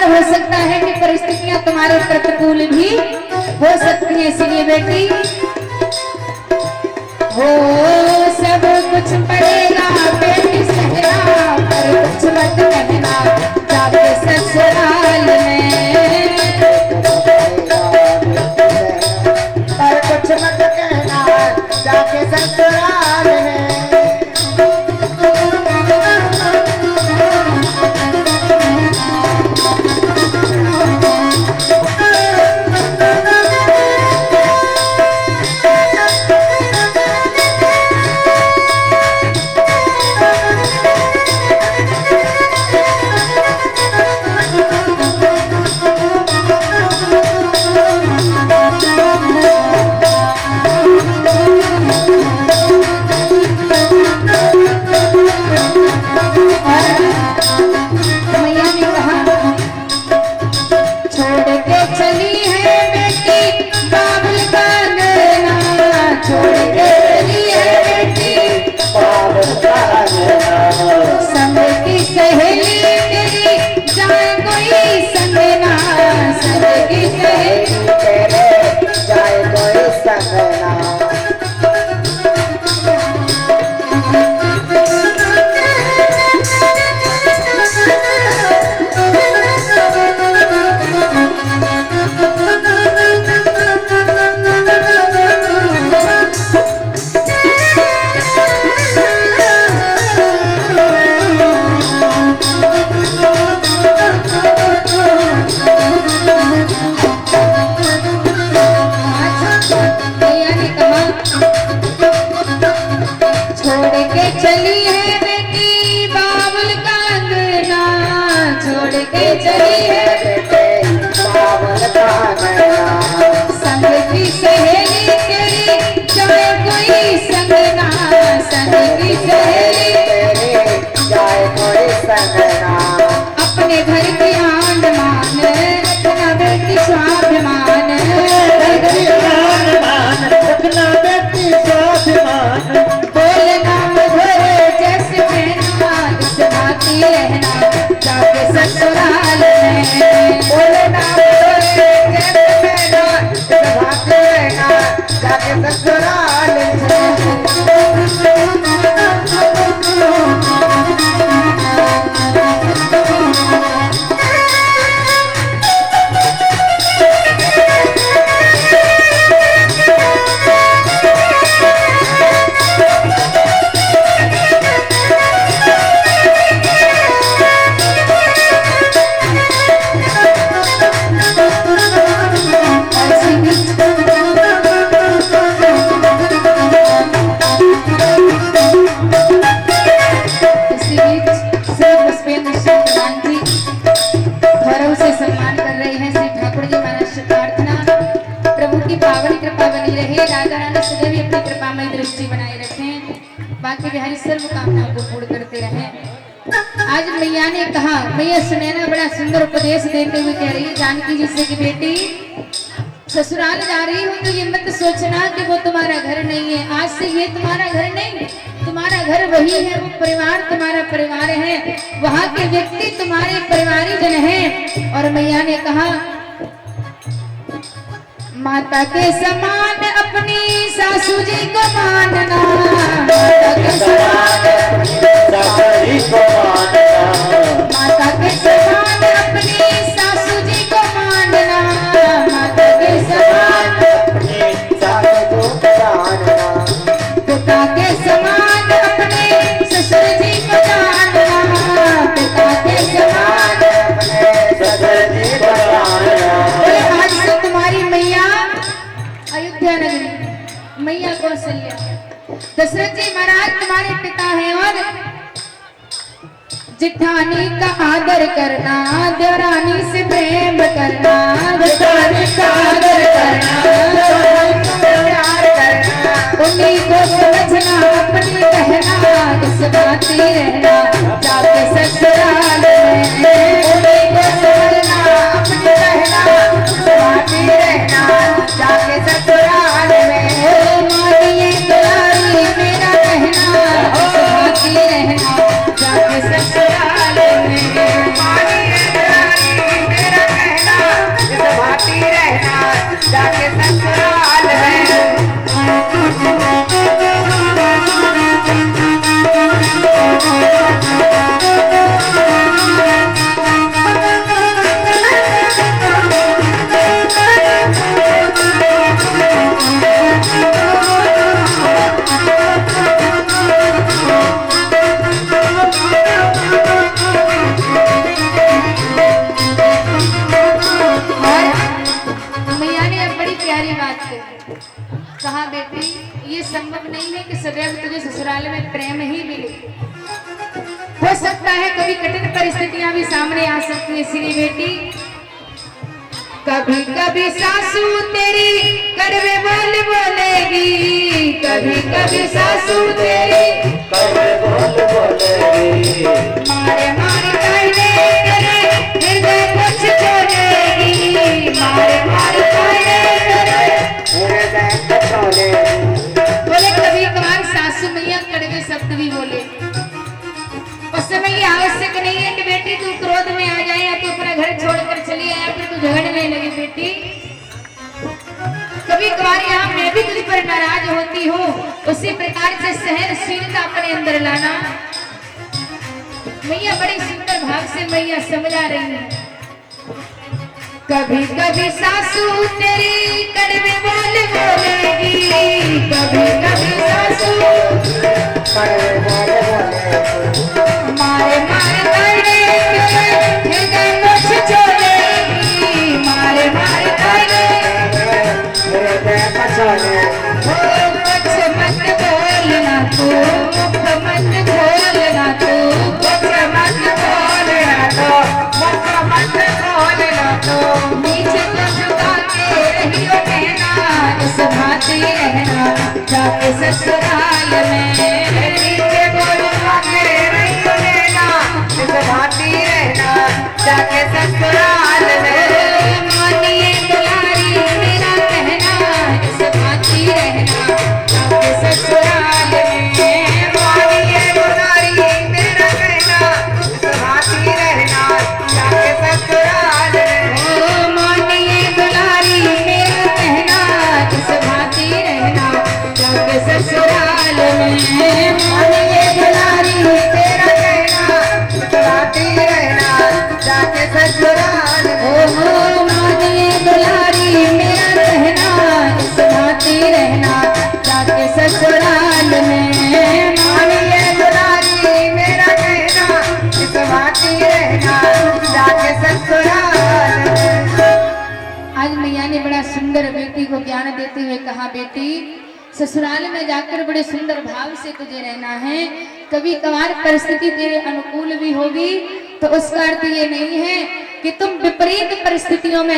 हो सकता है कि परिस्थितियां तुम्हारे प्रतिकूल भी हो सकती है, इसलिए बेटी हो सब कुछ पड़ेगा बेटी सहना, पर कुछ मत कहना जाके ससुराल में, पर कुछ मत कहना जाके ससुराल में। अपने घर की आंड मान रखना बेटी स्वाभिमान, रखना बेटी स्वाभिमान, बोलना मधुर जैसे कहना सुनाती रहना जाके ससुराल में, बोलना मधुर जैसे कहना सुनाती रहना जाके ससुराल में। बाकी बिहारी सर्व कामनाओं को पूर्ण करते रहे। आज मैया ने कहा, मैया सुनैना बड़ा सुंदर उपदेश देते हुए कह रही है जानकी जी से कि बेटी ससुराल जा रही हो तो ये मत सोचना कि वो तुम्हारा घर नहीं है। आज से ये तुम्हारा घर नहीं, तुम्हारा घर वही है, वो परिवार तुम्हारा परिवार है, वहाँ के व्यक्ति तुम्हारे परिवारी जन हैं। और मैया ने कहा माता के समान अपनी सासू जी को मानना, माता के समान अपनी सासू जी को मानना, माता के समान अपनी सासू जी को मानना, माता के समान अपनी सासू को मानना, पिता के समान अपने ससुर जी को जानना, पिता के समान अपने ससुर जी को जानना। आज से तुम्हारी मैया अयोध्या नगरी मैया कौशल्या, दशरथ जी महाराज तुम्हारे पिता हैं और जिठानी का आदर करना, देवरानी से प्रेम करना, जिठानी का आदर करना, प्यार करना, उन्हीं को समझना अपनी कहना किस्मती रहना जाके ससुराल में, उन्हीं को समझना अपनी कहना किस्मती रहना जाके ससुराल में, मानिए दुलारी मेरा कहना किस्मती रहना जाके ससुराल में, मानिए दुलारी संभव नहीं है कि सदैव तुझे ससुराल में प्रेम ही मिले। हो सकता है कभी कठिन परिस्थितियां भी सामने आ सकती है श्री बेटी। कभी कभी सासू तेरी कड़वे बोल बोलेगी, कभी कभी सासू तेरी कड़वे बोल बोलेगी, मारे मारे कहने तेरे हृदय कुछ छोड़ेगी, मारे मारे कहने तेरे हृदय को छोड़ेगी। बोले कभी कभार सासू मैया कड़वे शब्द भी बोले। उस समय ये आवश्यक नहीं है कि बेटी तू क्रोध में आ जाए या तू अपना घर छोड़कर चली आए, फिर तू झगड़ने लगी। बेटी कभी कभार यहाँ मैं भी तुझ पर नाराज होती हूँ, उसी प्रकार से सहनशीलता अपने अंदर लाना। मैया बड़ी सुंदर भाव से मैया समझा रही है। कभी कभी सासू तेरी कड़वे बोल बोलेगी, कभी कभी सासू कड़वे बोल बोलेगी, मारे मारे कहने तेरे हृदय कुछ छोड़ेगी, मारे मारे कहने हृदय को छोड़ेगी। कुछ मत बोलना तू, मुख मत खोलना तू, मुख मत खोलना तो, मुख मत खोलना तो, नीचे तो झुका के रहियो कहना, इस भांति रहना जाके ससुराल में। नीचे को झुका के रहियो रहना, इस भांति रहना जाके ससुराल में। मानिए दुलारी मेरा कहना, इस भांति रहना जाके ससुराल में। मानिए दुलारी मेरा कहना, इस भांति रहना जाके ससुराल में। ओ मानिए दुलारी मेरा कहना, इस भांति रहना जाके ससुराल में। मानिए दुलारी तेरा कहना, इस भांति रहना जाके ससुराल में। ओ मानिए दुलारी मेरा कहना, इस भांति रहना जाके ससुराल में। मानिए दुलारी मेरा कहना, इस भांति रहना जाके ससुराल में। आज मैया ने बड़ा सुंदर बेटी को ज्ञान देते हुए कहा, बेटी ससुराल में जाकर बड़े सुंदर भाव से तुझे रहना है। कभी कभार परिस्थिति तेरे अनुकूल भी होगी, तो उसका अर्थ ये नहीं है कि तुम विपरीत परिस्थितियों में